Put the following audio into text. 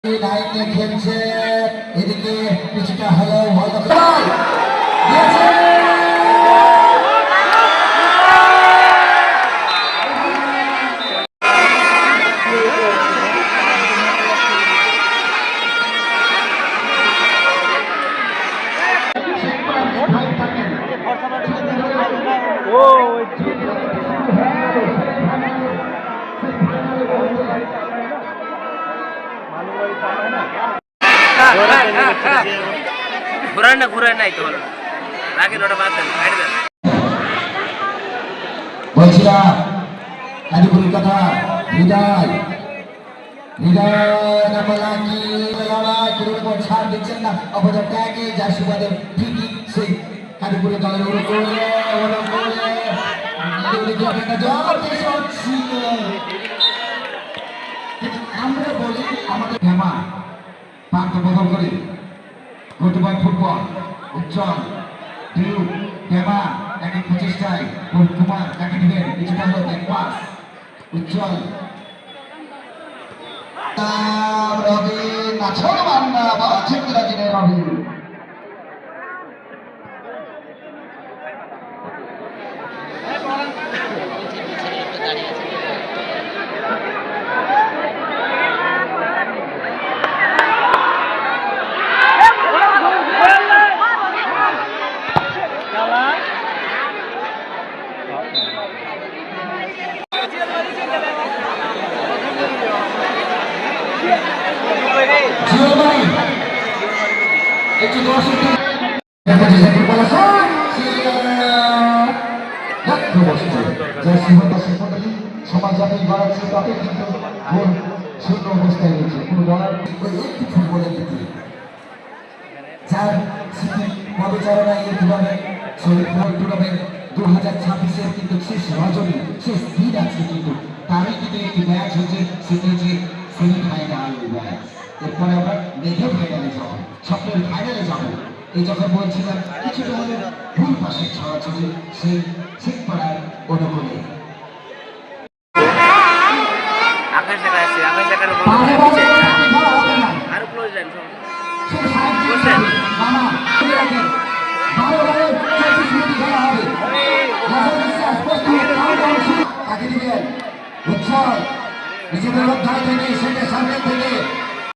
নাইটে খেলছে এদিকে কিছুটা হলেও হয়তো ঘুরায় নাই তো রাখেন ওটা বাদ দেন সাইড দেন। বলছিলাম কালীপুরের কথা হৃদয় হৃদয় নামলাকি লড়াই করে ছাড় দিচ্ছেন না অপরাধ ত্যাগে যার সুবাদে ঠিকই সেই কালীপুরের দলের ওর করে আমরা বলি আমাদের ফেমা প্রান্ত বদল করি গতবার ফুটবল উজ্জ্বল ডিউ ফেমা একই প্রচেষ্টায় কুমার তাকে দিবেন কিছুটা হলো ব্যাক পাস উজ্জ্বল রবি নাছর বান্না বা ছেকরা জিনে রবি একটু দর্শক সমাজে বাড়াচ্ছে তাতে কিন্তু গোল শূন্য অবস্থায় রয়েছে কোনো দল একটি ফুটবলের দিকে যার স্মৃতি পদচারণায় এই টুর্নামেন্ট শহীদ টুর্নামেন্ট 2026-এর কিন্তু শেষ রজনী শেষ দিন আছে কিন্তু তারই কিন্তু একটি ম্যাচ হচ্ছে সেটি হচ্ছে সেমিফাইনাল ম্যাচ। এরপরে আমরা মেঘে ফাইনালে যাবো স্বপ্নের ফাইনালে যাবো এই যখন বলছিলাম কিছুটা হলে ভুল পাশে ছড়াছড়ি সেই শিখপাড়ার অনুকূলে নিজেদের অধ্যায় থেকে সেটা সামনে থেকে